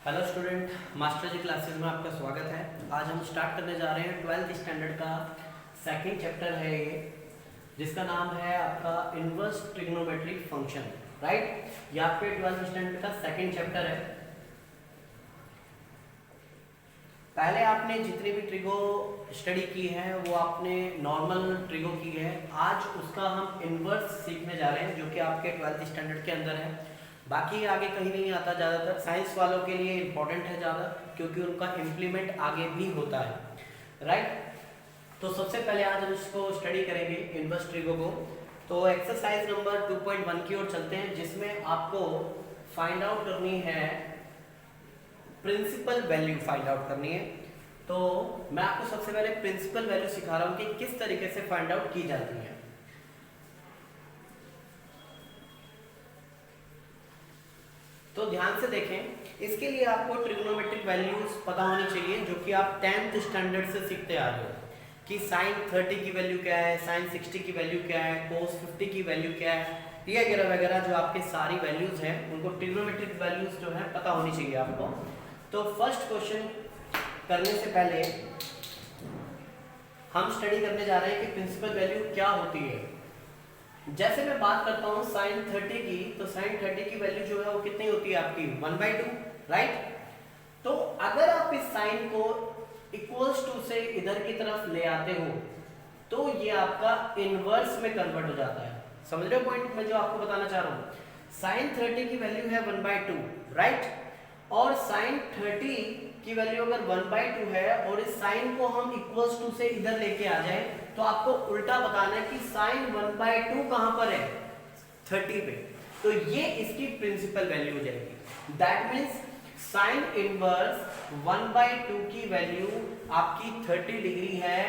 Hello student, master जी classes में आपका स्वागत है। आज हम स्टार्ट करने जा रहे हैं 12th स्टैंडर्ड का सेकंड चैप्टर है ये, जिसका नाम है आपका इनवर्स ट्रिग्नोमेट्रिक फंक्शन। राइट, ये आपके 12th स्टैंडर्ड का सेकंड चैप्टर है। पहले आपने जितनी भी ट्रिगो स्टडी की है वो आपने नॉर्मल ट्रिगो की है। आज उसका हम इनवर्स सीखने जा रहे हैं, जो कि आपके 12th स्टैंडर्ड के अंदर है। बाकी आगे कहीं नहीं आता, ज़्यादातर साइंस वालों के लिए इम्पोर्टेंट है ज़्यादा, क्योंकि उनका इम्प्लीमेंट आगे भी होता है। राइट, तो सबसे पहले आज हम इसको स्टडी करेंगे इनवर्स ट्रिगो को। तो एक्सरसाइज नंबर 2.1 की ओर चलते हैं, जिसमें आपको फाइंड आउट करनी है प्रिंसिपल वैल्यू फाइंड आउट करनी है। तो मैं आपको सबसे पहले प्रिंसिपल वैल्यू सिखा रहा हूँ कि किस तरीके से फाइंड आउट की जाती है। तो ध्यान से देखें, इसके लिए आपको ट्रिग्नोमेट्रिक वैल्यूज पता होनी चाहिए, जो कि आप 10th स्टैंडर्ड से सीखते आ रहे हो कि साइन 30 की वैल्यू क्या है, साइन 60 की वैल्यू क्या है, कोस 50 की वैल्यू क्या है, ये वगैरह वगैरह जो आपके सारी वैल्यूज हैं, उनको ट्रिग्नोमेट्रिक वैल्यूज जो है पता होनी चाहिए आपको। तो फर्स्ट क्वेश्चन करने से पहले हम स्टडी करने जा रहे हैं कि प्रिंसिपल वैल्यू क्या होती है। जैसे मैं बात करता हूँ साइन 30 की, तो साइन 30 की वैल्यू जो है वो कितनी होती है आपकी 1/2। राइट, तो अगर आप इस साइन को इक्वल्स टू से इधर की तरफ ले आते हो तो ये आपका इनवर्स में कन्वर्ट हो जाता है। समझ रहे हो पॉइंट मैं जो आपको बताना चाह रहा हूँ? साइन 30 की वैल्यू है 1/2, राइट, और साइन 30 की वैल्यू अगर 1/2 है और इस साइन को हम इक्वल्स टू से इधर लेके आ जाए, तो आपको उल्टा बताना है कि साइन 1/2 कहां पर है, 30 पे। तो ये इसकी प्रिंसिपल वैल्यू हो जाएगी। दैट मींस साइन इनवर्स 1/2 की वैल्यू आपकी 30 डिग्री है,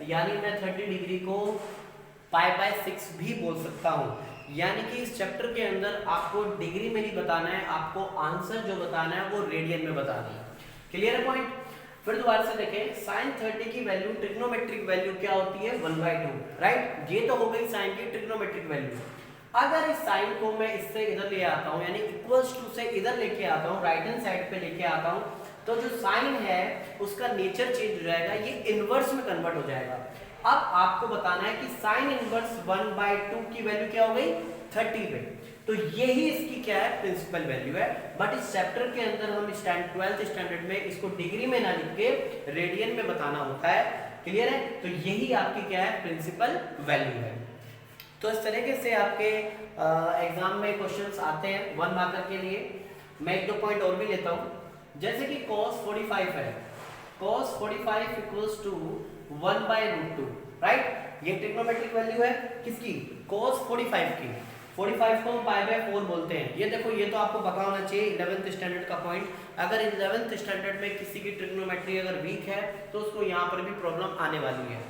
यानी मैं 30 डिग्री को π/6 भी बोल सकता हूं। यानी कि इस चैप्टर के अंदर आपको डिग्री में नहीं बताना है, आपको आंसर जो बताना है वो रेडियन में बताना है। क्लियर है पॉइंट? फिर दोबारा से देखें, साइन 30 की वैल्यू ट्रिग्नोमेट्रिक वैल्यू क्या होती है 1/2। राइट, ये तो हो गई साइन की ट्रिग्नोमेट्रिक वैल्यू। अगर इस साइन को मैं इससे इधर ले आता हूं, यानी इक्वल्स टू से इधर लेके आता हूं, राइट हैंड साइड पे लेके आता हूं, तो जो साइन है उसका नेचर चेंज हो जाएगा, ये इनवर्स में कन्वर्ट हो जाएगा। अब आपको बताना है कि साइन इनवर्स 1/2 की वैल्यू क्या हो गई 30 पे। तो यही इसकी क्या है प्रिंसिपल वैल्यू है। बट इस चैप्टर के अंदर हम 12th स्टैंडर्ड में इसको डिग्री में ना लिख के रेडियन में बताना होता है। क्लियर है? तो यही आपकी क्या है प्रिंसिपल वैल्यू है। तो इस तरीके से आपके एग्जाम में क्वेश्चंस आते हैं 1 मार्कर के लिए। मैं 1-2 पॉइंट और भी लेता हूं, जैसे कि cos 45 है, cos 45 इक्वल्स टू 1/√2। राइट, ये ट्रिग्नोमेट्रिक वैल्यू है किसकी, cos 45 की। 45 को हम π/4 बोलते हैं। ये देखो, ये तो आपको पता होना चाहिए 11th स्टैंडर्ड का पॉइंट। अगर 11th स्टैंडर्ड में किसी की ट्रिग्नोमेट्री अगर वीक है तो उसको यहाँ पर भी प्रॉब्लम आने वाली है।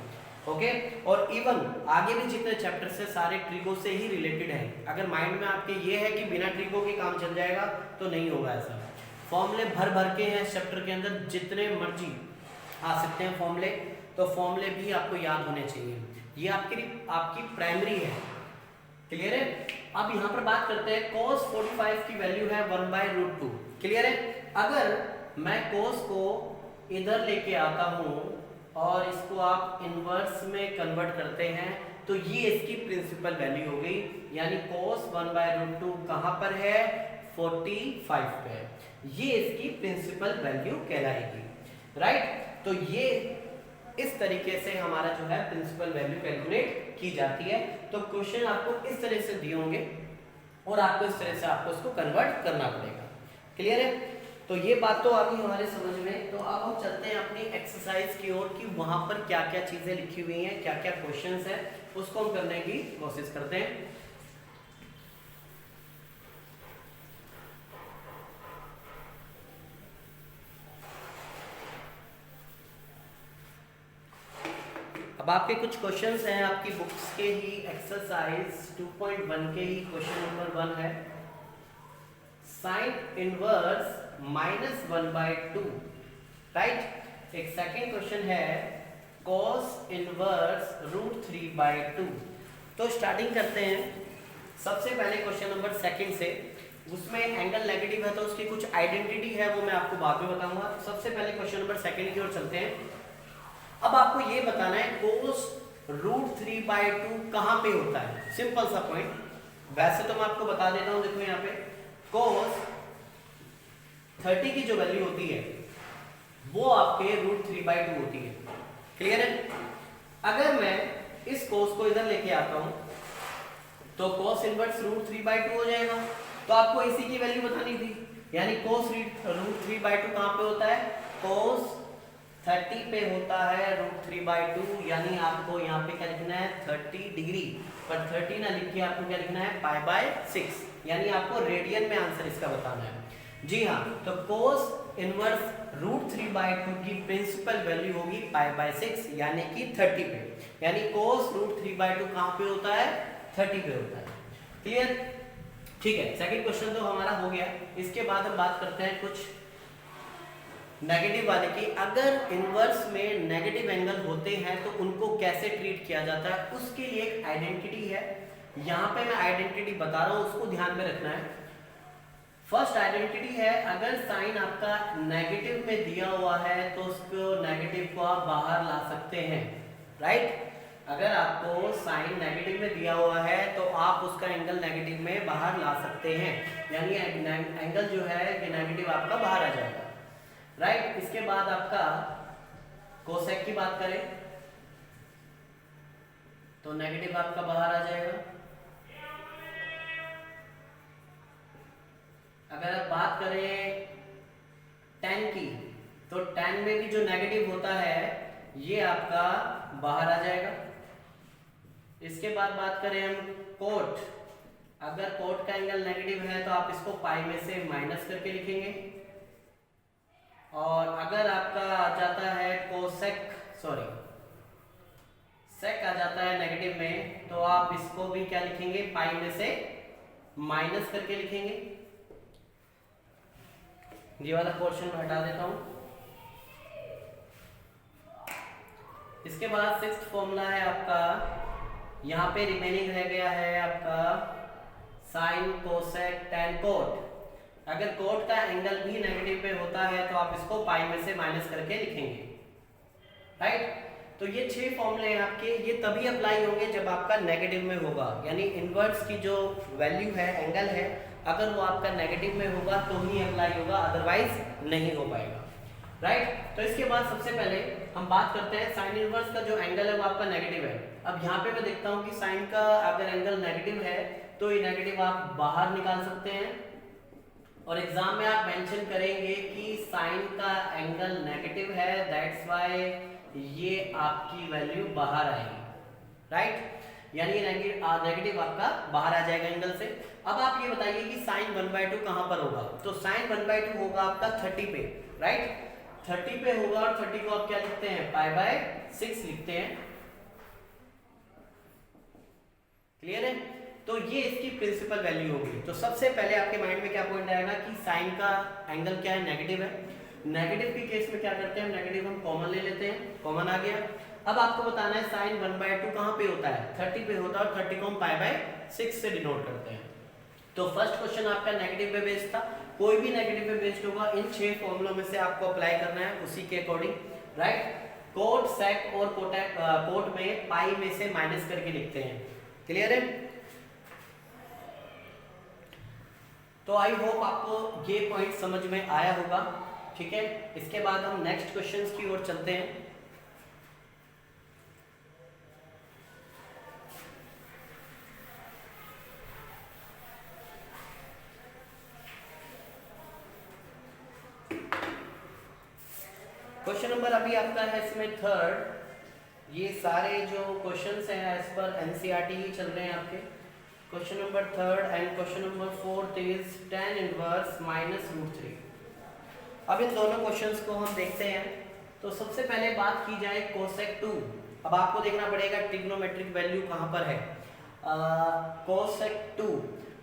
ओके, और इवन आगे भी जितने चैप्टर्स है सारे ट्रिगो से ही रिलेटेड हैं। अगर माइंड में आपके ये है कि बिना ट्रिगो के काम चल जाएगा तो नहीं होगा ऐसा। फॉर्मूले भर भर के हैं इस चैप्टर के अंदर, जितने मर्जी आ सकते हैं फॉर्मूले, तो फॉर्मूले भी आपको याद होने चाहिए। ये आपकी प्राइमरी है। क्लियर है? अब यहाँ पर बात करते हैं cos 45 की वैल्यू है 1/√2। क्लियर है? अगर मैं cos को इधर लेके आता हूँ और इसको आप इनवर्स में कन्वर्ट करते हैं, तो ये इसकी प्रिंसिपल वैल्यू हो गई। यानी cos 1/√2 कहाँ पर है, 45 पे है। ये इसकी प्रिंसिपल वैल्यू कहलाएगी। राइट, तो ये इस तरीके से हमारा जो है प्रिंसिपल वैल्यू कैलकुलेट की जाती है। तो क्वेश्चन आपको इस तरह से दिए होंगे और आपको इस तरह से आपको इसको कन्वर्ट करना पड़ेगा। क्लियर है? तो ये बात तो आ गई हमारे समझ में। तो अब हम चलते हैं अपनी एक्सरसाइज की ओर कि वहां पर क्या क्या चीजें लिखी हुई हैं, क्या क्या क्वेश्चंस हैं, उसको हम करने की कोशिश करते हैं। अब आपके कुछ क्वेश्चंस हैं आपकी बुक्स के ही, एक्सरसाइज 2.1 के ही। क्वेश्चन नंबर 1 है साइन इनवर्स -1/2। राइट, एक सेकंड क्वेश्चन है cos इनवर्स √3/2। तो स्टार्टिंग करते हैं सबसे पहले क्वेश्चन नंबर 2 से। उसमें एंगल नेगेटिव है तो उसकी कुछ आइडेंटिटी है, वो मैं आपको बाद में बताऊंगा। तो सबसे पहले क्वेश्चन नंबर सेकंड की ओर चलते हैं। अब आपको ये बताना है कोस √3/2 कहां पे होता है। सिंपल सा पॉइंट, वैसे तो मैं आपको बता देता हूं, देखो यहाँ पे कोस 30 की जो वैल्यू होती है वो आपके √3/2 होती है। क्लियर है? अगर मैं इस कोस को इधर लेके आता हूं तो कोस इनवर्स √3/2 हो जाएगा। तो आपको इसी की वैल्यू बतानी थी, यानी कोस √3/2 कहां पे होता है? कोस 30 पे होता है √3/2, यानी आपको यहाँ पे क्या लिखना है? 30 डिग्री, पर 30 ना लिख के आपको क्या लिखना है? π/6, यानी आपको रेडियन में आंसर इसका बताना है। जी हाँ, तो कोस इनवर्स √3/2 की प्रिंसिपल वैल्यू होगी π/6, यानी कि 30 पे, यानी कोस √3/2 कहां पे होता है? 30 पे होता है। क्लियर? ठीक है, सेकंड क्वेश्चन तो हमारा हो गया। इसके बाद हम बात करते हैं कुछ नेगेटिव वाले की। अगर इनवर्स में नेगेटिव एंगल होते हैं तो उनको कैसे ट्रीट किया जाता है, उसके लिए एक आइडेंटिटी है। यहाँ पे मैं आइडेंटिटी बता रहा हूँ, उसको ध्यान में रखना है। फर्स्ट आइडेंटिटी है, अगर साइन आपका नेगेटिव में दिया हुआ है तो उसको नेगेटिव को आप बाहर ला सकते हैं। राइट? अगर आपको साइन नेगेटिव में दिया हुआ है तो आप उसका एंगल नेगेटिव में बाहर ला सकते हैं, यानी एंगल जो है ये नेगेटिव आपका बाहर आ जाएगा। राइट? इसके बाद आपका कोसेक की बात करें तो नेगेटिव आपका बाहर आ जाएगा। अगर आप बात करें tan की तो tan में भी जो नेगेटिव होता है ये आपका बाहर आ जाएगा। इसके बाद बात करें हम कोट, अगर कोट का एंगल नेगेटिव है तो आप इसको पाई में से माइनस करके लिखेंगे। और अगर आपका आ जाता है कोसेक, सेक आ जाता है नेगेटिव में, तो आप इसको भी क्या लिखेंगे? पाई में से माइनस करके लिखेंगे। ये वाला पोर्शन हटा देता हूं। इसके बाद सिक्स्थ फॉर्मूला है आपका, यहाँ पे रिमेनिंग रह गया है आपका साइन, कोसेक, टैन, कोट। अगर कोट का एंगल भी नेगेटिव पे होता है तो आप इसको पाई में से माइनस करके लिखेंगे। राइट? तो ये 6 फॉर्मूले हैं आपके, ये तभी अप्लाई होंगे जब आपका नेगेटिव में होगा, यानी इनवर्स की जो वैल्यू है, एंगल है, अगर वो आपका नेगेटिव में होगा तो ही अप्लाई होगा, अदरवाइज नहीं हो पाएगा। राइट? तो इसके बाद सबसे पहले हम बात करते हैं साइन इनवर्स का जो एंगल है वो आपका नेगेटिव है। अब यहाँ पे मैं देखता हूँ कि साइन का अगर एंगल नेगेटिव है तो ये नेगेटिव आप बाहर निकाल सकते हैं, और एग्जाम में आप मेंशन करेंगे कि साइन का एंगल नेगेटिव है, दैट्स व्हाई ये आपकी वैल्यू बाहर आएगी। राइट? यानी नेगेटिव आपका बाहर आ जाएगा एंगल से। अब आप ये बताइए कि साइन 1/2 कहां पर होगा? तो साइन 1/2 होगा आपका 30 पे। राइट? 30 पे होगा, और 30 को आप क्या लिखते हैं? π/6 लिखते हैं। क्लियर है? तो ये इसकी प्रिंसिपल वैल्यू होगी। तो सबसे पहले आपके माइंड में क्या पॉइंट आएगा कि साइन का एंगल क्या है? नेगेटिव है। नेगेटिव के केस में क्या करते हैं? नेगेटिव हम कॉमन ले लेते हैं, कॉमन आ गया। अब आपको बताना है साइन 1/2 कहां पे होता है? 30 पे होता है, और 30 को हम π/6 से डिनोट करते हैं। तो फर्स्ट क्वेश्चन आपका नेगेटिव पे बेस्ड था, कोई भी नेगेटिव पे बेस्ड होगा, इन 6 फॉर्मूलों में से आपको अप्लाई करना है उसी के अकॉर्डिंग। राइट? कोट, सेक और कोट में पाई में से माइनस करके लिखते हैं। क्लियर है? तो आई होप आपको ये पॉइंट समझ में आया होगा। ठीक है? इसके बाद हम नेक्स्ट क्वेश्चंस की ओर चलते हैं। क्वेश्चन नंबर अभी आपका है इसमें थर्ड। ये सारे जो क्वेश्चंस हैं एज पर एनसीईआरटी ही चल रहे हैं आपके। Question number third and question number fourth is tan inverse -√3। अब इन दोनों क्वेश्चंस को हम देखते हैं। तो सबसे पहले बात की जाए कोसेक 2। अब आपको देखना पड़ेगा ट्रिग्नोमेट्रिक वैल्यू कहाँ पर है। कोसेक 2,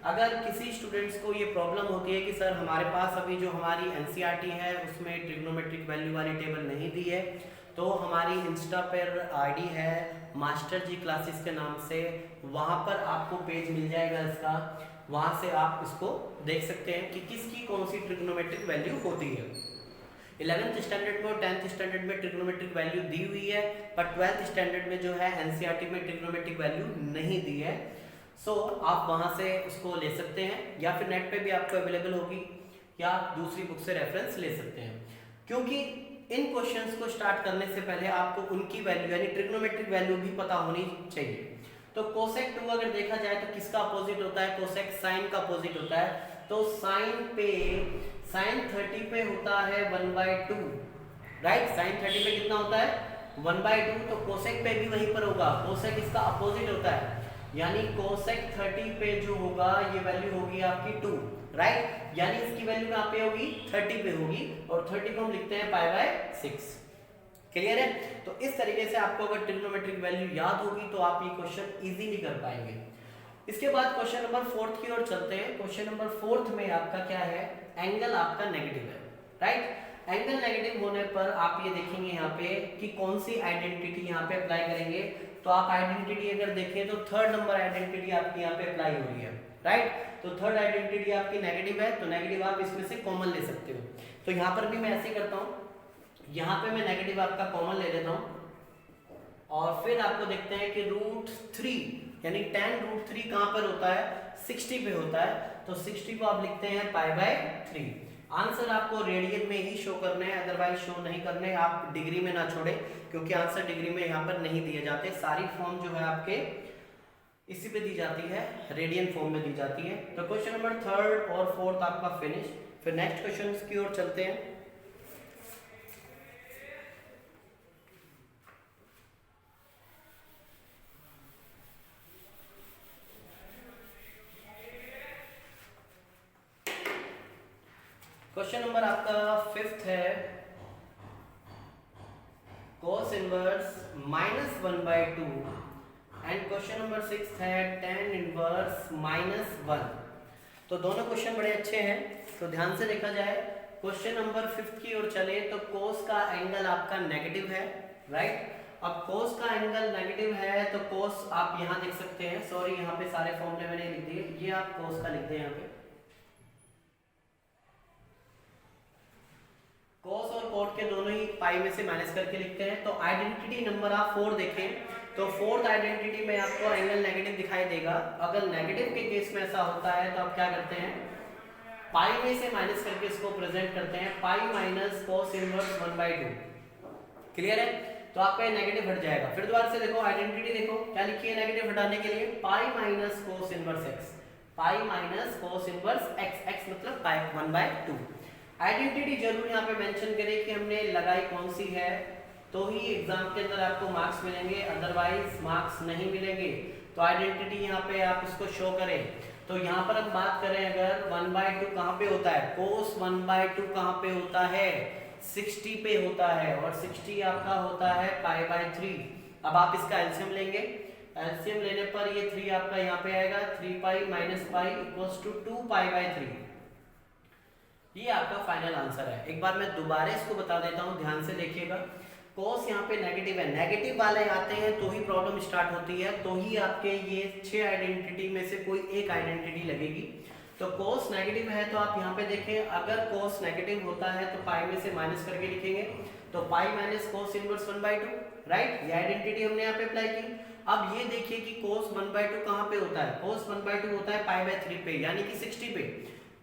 अगर किसी स्टूडेंट्स को ये प्रॉब्लम होती है कि सर हमारे पास अभी जो हमारी एनसीईआरटी है उसमें ट्रिग्नोमेट्रिक वैल्यू वाली टेबल नहीं दी है, तो हमारी इंस्टा पर आईडी है मास्टर जी क्लासेस के नाम से, वहाँ पर आपको पेज मिल जाएगा इसका। वहां से आप इसको देख सकते हैं कि किसकी कौन सी ट्रिग्नोमेट्रिक वैल्यू होती है। 11th स्टैंडर्ड में और 10th स्टैंडर्ड में ट्रिग्नोमेट्रिक वैल्यू दी हुई है, पर 12th स्टैंडर्ड में जो है एनसीईआरटी में ट्रिग्नोमेट्रिक वैल्यू नहीं दी है। सो आप वहां से उसको ले सकते हैं, या फिर नेट पे भी आपको अवेलेबल होगी, या दूसरी बुक से रेफरेंस ले सकते हैं। क्योंकि इन क्वेश्चंस को स्टार्ट करने से पहले आपको उनकी वैल्यू यानी ट्रिग्नोमेट्रिक वैल्यू भी पता होनी चाहिए। तो कोसेक 2 अगर देखा जाए तो किसका अपोजिट होता है? कोसेक साइन का अपोजिट होता है। तो साइन 30 पे होता है 1/2, राइट। साइन 30 पे कितना होता है? 1/2। तो कोसेक पे भी वहीं पर होगा, कोसेक इसका अपोजिट होता है, यानी कोसेक 30 पे जो होगा ये वैल्यू होगी आपकी 2, राइट। यानी इसकी वैल्यू कहाँ पे होगी? 30 पे होगी, और 30 को हम लिखते हैं π/6। क्लियर है? तो इस तरीके से आपको अगर ट्रिग्नोमेट्रिक वैल्यू याद होगी तो आप ये क्वेश्चन इजीली कर पाएंगे। इसके बाद क्वेश्चन नंबर 4 की ओर चलते हैं। क्वेश्चन नंबर 4 में आपका क्या है? एंगल आपका नेगेटिव है, राइट। एंगल नेगेटिव होने पर आप ये देखेंगे यहाँ पे कि कौन सी आइडेंटिटी यहाँ पे अप्लाई करेंगे। तो आप आइडेंटिटी अगर देखें तो थर्ड नंबर आइडेंटिटी आपकी यहाँ पे अप्लाई हो रही है, राइट। तो थर्ड आइडेंटिटी आपकी नेगेटिव है, तो नेगेटिव आप इसमें से कॉमन ले सकते हो। तो यहाँ पर भी मैं ऐसे ही करता हूँ, यहाँ पे मैं नेगेटिव आपका कॉमन ले लेता हूँ, और फिर आपको देखते हैं कि √3 यानी tan√3 कहाँ पर होता है? 60 पे होता है। तो 60 को आप लिखते हैं π/3। आंसर आपको रेडियन में ही शो करने हैं, अदरवाइज शो नहीं करने। आप डिग्री में ना छोड़े, क्योंकि आंसर डिग्री में यहाँ पर नहीं दिए जाते। सारी फॉर्म जो है आपके इसी पे दी जाती है, रेडियन फॉर्म में दी जाती है। तो क्वेश्चन नंबर 3rd और 4th आपका फिनिश। फिर नेक्स्ट क्वेश्चन की ओर चलते हैं। क्वेश्चन नंबर आपका 5th है, cos inverse -1/2, and question number 6th है tan इनवर्स -1। तो दोनों क्वेश्चन बड़े अच्छे हैं, तो ध्यान से देखा जाए। क्वेश्चन नंबर 5th की ओर चले तो cos का एंगल आपका नेगेटिव है, राइट। अब cos का एंगल नेगेटिव है तो cos आप यहाँ देख सकते हैं, सॉरी यहाँ पे सारे फॉर्मूले मैंने लिख दिए, ये आप cos का लिख दें यहाँ पे। cos और cot के दोनों ही पाई में से माइनस करके लिखते हैं। तो आइडेंटिटी नंबर आप 4 देखें तो 4th आइडेंटिटी में आपको एंगल नेगेटिव दिखाई देगा। अगर नेगेटिव के केस में ऐसा होता है तो आप क्या करते हैं? पाई में से माइनस करके इसको प्रेजेंट करते हैं, pi minus cos inverse 1/2। Clear है? तो आपका नेगेटिव हट जाएगा। फिर दोबारा से देखो, आइडेंटिटी देखो क्या लिखी है नेगेटिव हटाने के लिए? Pi minus cos inverse x, pi minus cos inverse x, x मतलब पाई 1/2। आइडेंटिटी जरूर यहाँ पे मेंशन करें कि हमने लगाई कौन सी है, तो ही एग्जाम के अंदर आपको मार्क्स मिलेंगे, अदरवाइज मार्क्स नहीं मिलेंगे। तो आइडेंटिटी यहाँ पे आप इसको शो करें। तो यहाँ पर हम बात करें अगर 1/2 कहाँ पे होता है? cos 1/2 कहाँ पे होता है? 60 पे होता है, और 60 आपका होता है π/3। अब आप इसका एलसीएम लेंगे, एलसीएम लेने पर ये 3 आपका यहाँ पे आएगा, 3π - π = 2π/3। ये आपका फाइनल आंसर है। एक बार मैं दोबारा इसको बता देता हूँ, ध्यान से देखिएगा। cos यहाँ पे नेगेटिव है, नेगेटिव वाले आते हैं तो ही प्रॉब्लम स्टार्ट होती है, तो ही आपके ये 6 आइडेंटिटी में से कोई एक आइडेंटिटी लगेगी। तो cos नेगेटिव है तो आप यहाँ पे देखें, अगर cos नेगेटिव होता है तो पाई में से माइनस करके लिखेंगे, तो pi minus cos inverse 1/2, right. ये आइडेंटिटी हमने यहाँ पे अप्लाई की। अब ये देखिए कि cos 1/2 कहाँ पे होता है? cos 1/2 होता है π/3 पे, यानी कि 60 पे।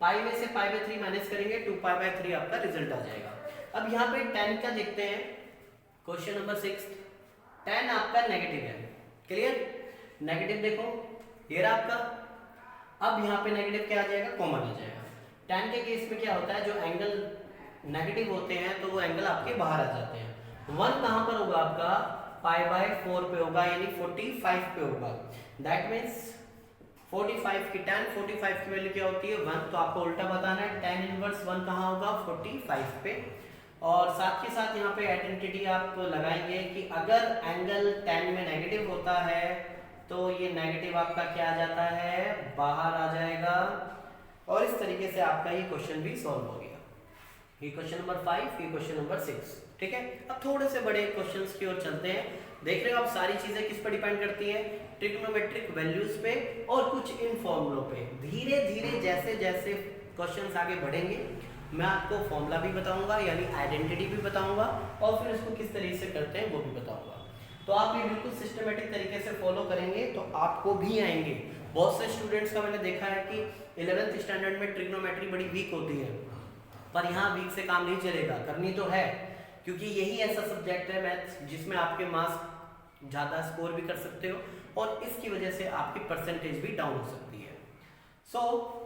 पाई में से π/3 माइनस करेंगे, 2π/3 आपका रिजल्ट आ जाएगा। अब यहाँ पे tan का देखते हैं, क्वेश्चन नंबर 6। tan आपका नेगेटिव है, क्लियर? नेगेटिव देखो ये रहा आपका। अब यहाँ पे नेगेटिव क्या आ जाएगा? कॉमन आ जाएगा। tan के केस में क्या होता है? जो एंगल नेगेटिव होते हैं तो वो एंगल आपके बाहर आ जाते हैं। 1 कहाँ पर होगा आपका? π/4 पे होगा, यानी 45 पे होगा। दैट मीन्स 45 की tan 45 की वैल्यू क्या होती है? 1। तो आपको उल्टा बताना है, tan इनवर्स 1 कहाँ होगा? 45 पे। और साथ ही साथ यहाँ पे आइडेंटिटी आप लगाएंगे कि अगर एंगल tan में नेगेटिव होता है तो ये नेगेटिव आपका क्या आ जाता है? बाहर आ जाएगा। और इस तरीके से आपका ये क्वेश्चन भी सॉल्व हो गया। ये क्वेश्चन नंबर 5, ये क्वेश्चन नंबर 6। ठीक है, अब थोड़े से बड़े क्वेश्चंस की ओर चलते हैं। देख रहे हो आप सारी चीजें किस पर डिपेंड करती हैं, ट्रिग्नोमेट्रिक वैल्यूज पे और कुछ इन फॉर्मूलों पे। धीरे धीरे जैसे जैसे क्वेश्चंस आगे बढ़ेंगे मैं आपको फॉर्मूला भी बताऊंगा यानी आइडेंटिटी भी बताऊंगा और फिर इसको किस तरीके से करते हैं वो भी बताऊंगा। तो आप ये बिल्कुल सिस्टमेटिक तरीके से फॉलो करेंगे तो आपको भी आएंगे। बहुत से स्टूडेंट्स का मैंने देखा है कि 11th स्टैंडर्ड में ट्रिग्नोमेट्री बड़ी वीक होती है, पर यहाँ वीक से काम नहीं चलेगा, करनी तो है, क्योंकि यही ऐसा सब्जेक्ट है मैथ्स जिसमें आपके मार्क्स ज़्यादा स्कोर भी कर सकते हो और इसकी वजह से आपकी परसेंटेज भी डाउन हो सकती है। सो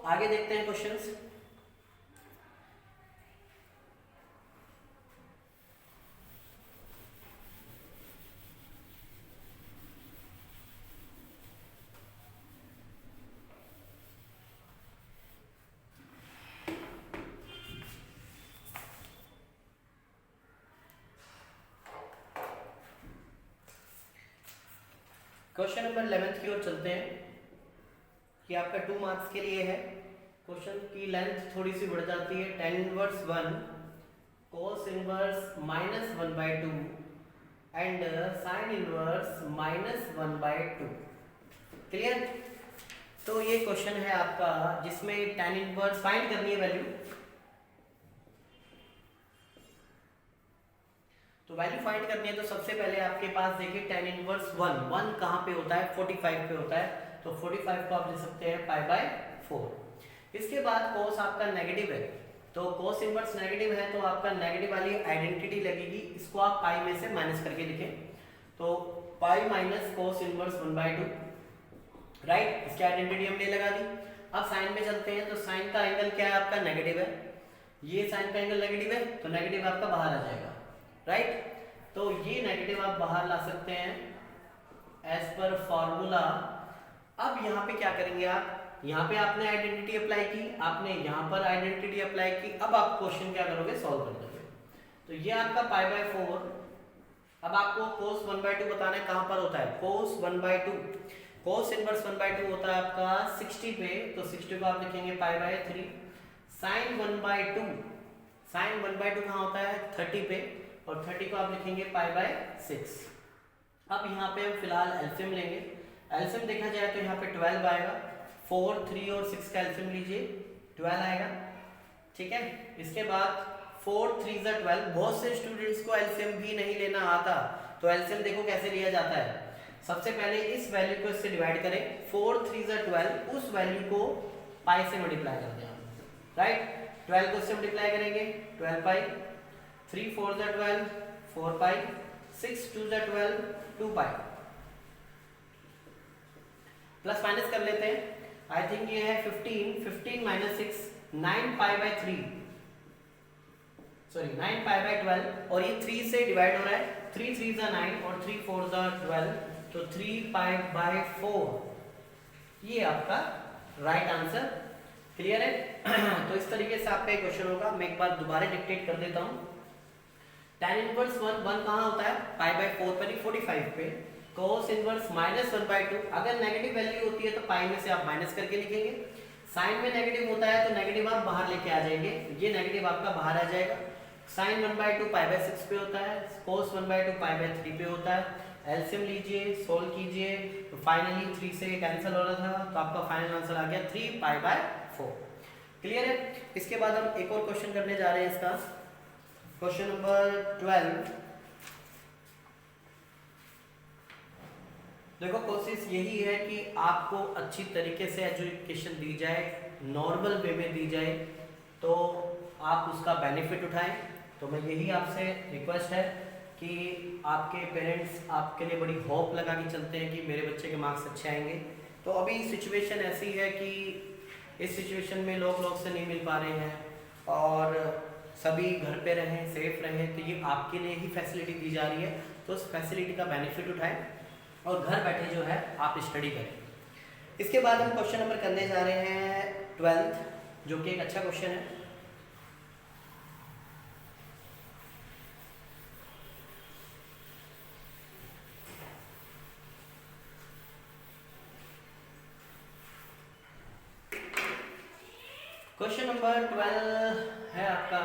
आगे देखते हैं क्वेश्चंस। क्वेश्चन नंबर 11 की ओर चलते हैं कि आपका 2 मार्क्स के लिए है। क्वेश्चन की लेंथ थोड़ी सी बढ़ जाती है। tan inverse 1 cos inverse -1/2 and sin inverse -1/2। Clear? तो ये क्वेश्चन है आपका जिसमें tan इनवर्स फाइंड करनी है वैल्यू। तो वैल्यू फाइंड करनी है तो सबसे पहले आपके पास देखिए tan इनवर्स 1 कहाँ पे होता है, 45 पे होता है, तो 45 को आप ले सकते हैं π/4। इसके बाद cos आपका नेगेटिव है, तो cos इनवर्स नेगेटिव है तो आपका नेगेटिव वाली आइडेंटिटी लगेगी, इसको आप पाई में से माइनस करके लिखें, तो pi minus cos inverse 1/2, right. इसकी आइडेंटिटी हमने लगा दी। अब साइन में चलते हैं, तो साइन का एंगल क्या है आपका, नेगेटिव है, ये साइन का एंगल नेगेटिव है तो नेगेटिव आपका बाहर आ जाएगा, राइट। तो ये नेगेटिव आप बाहर ला सकते हैं एज पर फॉर्मूला। अब यहाँ पे क्या करेंगे आप, यहाँ पे आपने आइडेंटिटी अप्लाई की, आपने यहाँ पर आइडेंटिटी अप्लाई की, अब आप क्वेश्चन क्या करोगे, सॉल्व कर दोगे। तो ये आपका π/4। अब आपको cos 1/2 बताना है कहाँ पर होता है, cos 1/2, cos इनवर्स 1/2 होता है आपका 60 पे, तो 60 को आप लिखेंगे π/3। sin 1/2, sin 1/2 कहाँ होता है, 30 पे, और 30 को आप लिखेंगे π/6। अब यहाँ पे हम फिलहाल एलसीएम लेंगे। एलसीएम देखा जाए तो यहाँ पे 12 आएगा, 4, 3 और 6 का एलसीएम लीजिए, 12 आएगा, ठीक है। इसके बाद 4, 3 = 12। बहुत से स्टूडेंट्स को एलसीएम भी नहीं लेना आता, तो एलसीएम देखो कैसे लिया जाता है। सबसे पहले इस वैल्यू को इससे डिवाइड करें, 4, 3 = 12, उस वैल्यू को पाई से मल्टीप्लाई कर दें, राइट। 12 को इससे मल्टीप्लाई करेंगे, 12 पाई, 3, 4 = 12, 4 पाई, 6, 2 = 12, 2 पाई। प्लस माइनस कर लेते हैं, आई थिंक ये है 15, 15 - 6, 9 π/3, सॉरी 9 π/12, और ये 3 से डिवाइड हो रहा है, 3 3 = 9 और 3 4 = 12, तो 3 π/4 ये आपका राइट आंसर। क्लियर है? तो इस तरीके से आपका एक क्वेश्चन होगा। मैं एक बार दोबारा डिक्टेट कर देता हूँ। tan इनवर्स 1 कहाँ होता है, π/4 पर, 45 पे। cos इनवर्स -1/2, अगर नेगेटिव वैल्यू होती है तो पाई में से आप माइनस करके लिखेंगे। साइन में नेगेटिव होता है तो नेगेटिव आप बाहर लेके आ जाएंगे, ये नेगेटिव आपका बाहर आ जाएगा। sin 1/2 π/6 पे होता है, cos 1/2 π/3 पे होता है। एलसीएम लीजिए, सोल्व कीजिए, तो फाइनली 3 से कैंसिल हो रहा था, तो आपका फाइनल आंसर आ गया 3 π/4। क्लियर है? इसके बाद हम एक और क्वेश्चन करने जा रहे हैं इसका, क्वेश्चन नंबर 12। देखो कोशिश यही है कि आपको अच्छी तरीके से एजुकेशन दी जाए, नॉर्मल वे में दी जाए, तो आप उसका बेनिफिट उठाएं। तो मैं यही आपसे रिक्वेस्ट है कि आपके पेरेंट्स आपके लिए बड़ी होप लगा के चलते हैं कि मेरे बच्चे के मार्क्स अच्छे आएंगे। तो अभी सिचुएशन ऐसी है कि इस सिचुएशन में लोग से नहीं मिल पा रहे हैं और सभी घर पे रहें, सेफ रहें, तो ये आपके लिए ही फैसिलिटी दी जा रही है, तो उस फैसिलिटी का बेनिफिट उठाएं और घर बैठे जो है आप स्टडी करें। इसके बाद हम क्वेश्चन नंबर करने जा रहे हैं 12th, जो कि एक अच्छा क्वेश्चन है। क्वेश्चन नंबर 12 है आपका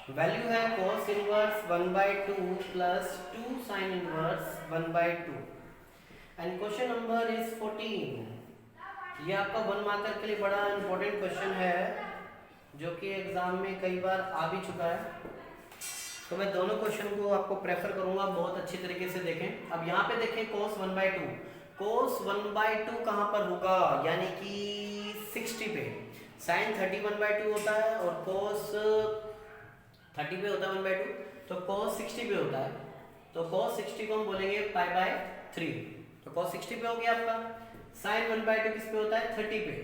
वैल्यू है cos inverse 1/2 plus 2 sin inverse 1/2 and question number is 14। ये आपका 1 मार्कर के लिए बड़ा इंपॉर्टेंट क्वेश्चन है जो कि एग्जाम में कई बार आ भी चुका है, तो मैं दोनों क्वेश्चन को आपको प्रेफर करूंगा बहुत अच्छी तरीके से देखें। अब यहाँ पे देखें cos 1/2, cos 1/2 कहाँ पर होगा, यानी कि 60 पे। sin 30 1/2 होता है और cos 30 पे होता है 1/2, तो cos 60 पे होता है, तो cos 60 को हम बोलेंगे π/3, तो cos 60 पे हो गया आपका। sin 1/2 किस पे होता है 30 पे,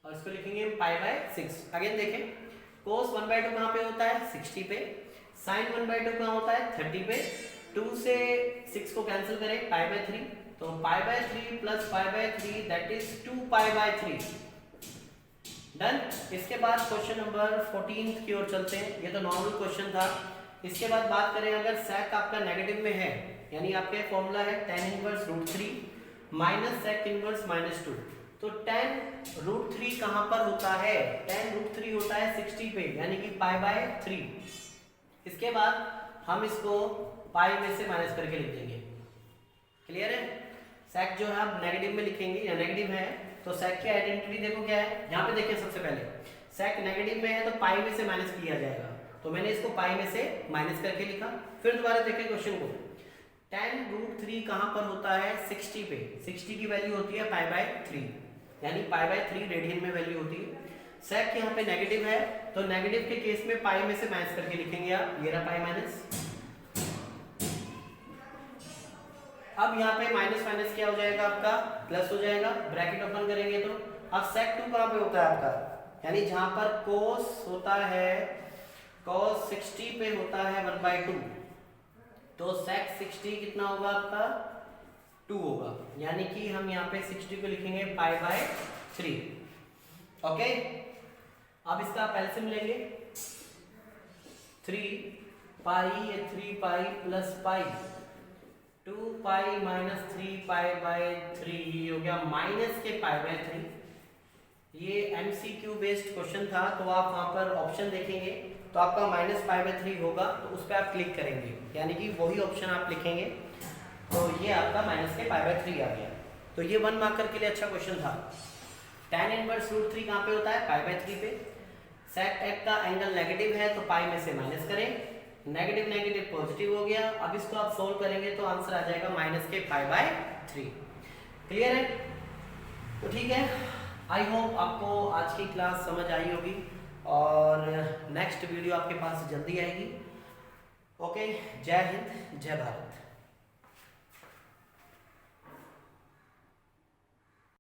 और इसको लिखेंगे π/6। अगेन देखें cos 1/2 कहाँ पे होता है 60 पे, sin 1/2 कहाँ होता है 30 पे। 2 से 6 को कैंसिल करें π/3, तो π/3 प्लस π/3 दैट इज 2π/3। डन। इसके बाद क्वेश्चन नंबर 14 की ओर चलते हैं। ये तो नॉर्मल क्वेश्चन था। इसके बाद बात करें अगर sec आपका नेगेटिव में है, यानी आपके फॉर्मूला है tan inverse √3 minus sec inverse -2, तो tan √3 कहाँ पर होता है, tan √3 होता है 60 पे, यानी कि π/3। इसके बाद हम इसको पाई में से माइनस करके लिख देंगे। क्लियर है। sec जो है आप नेगेटिव में लिखेंगे या नेगेटिव है, तो sec की आइडेंटिटी देखो क्या है, यहाँ पे देखिए सबसे पहले sec नेगेटिव में है तो पाई में से माइनस किया जाएगा, तो मैंने इसको पाई में से माइनस करके लिखा। फिर दोबारा देखें क्वेश्चन को, tan √3 कहाँ पर होता है 60 पे, 60 की वैल्यू होती है π/3, यानी π/3 रेडियन में वैल्यू होती है। sec यहाँ पे नेगेटिव है, तो नेगेटिव के केस में पाई में से माइनस करके लिखेंगे आप, ये रहा पाई माइनस। अब यहाँ पे माइनस माइनस क्या हो जाएगा आपका प्लस हो जाएगा, ब्रैकेट ओपन करेंगे तो अब sec 2 कहाँ पे होता है आपका, यानी जहां पर cos होता है cos 60 पे होता है 1/2, तो sec 60 कितना होगा आपका 2 होगा, यानी कि हम यहाँ पे 60 को लिखेंगे π/3। ओके, अब इसका आप एलसीएम लेंगे, 3 ये 3 प्लस पाई 2 माइनस 3 हो गया माइनस के π/3। ये MCQ बेस्ड क्वेश्चन था, तो आप वहां पर ऑप्शन देखेंगे तो आपका माइनस π/3 होगा, तो उस पर आप क्लिक करेंगे, यानी कि वही ऑप्शन आप लिखेंगे, तो ये आपका माइनस के π/3 आ गया। तो ये 1 मार्कर के लिए अच्छा क्वेश्चन था। tan इनवर्स √3 कहाँ पे होता है π/3 पे। sec का एंगल नेगेटिव है, तो पाई में से माइनस करें, नेगेटिव नेगेटिव पॉजिटिव हो गया। अब इसको आप सोल्व करेंगे तो आंसर आ जाएगा माइनस के π/3। क्लियर है। तो ठीक है, आई होप आपको आज की क्लास समझ आई होगी और नेक्स्ट वीडियो आपके पास जल्दी आएगी। ओके, जय हिंद जय भारत।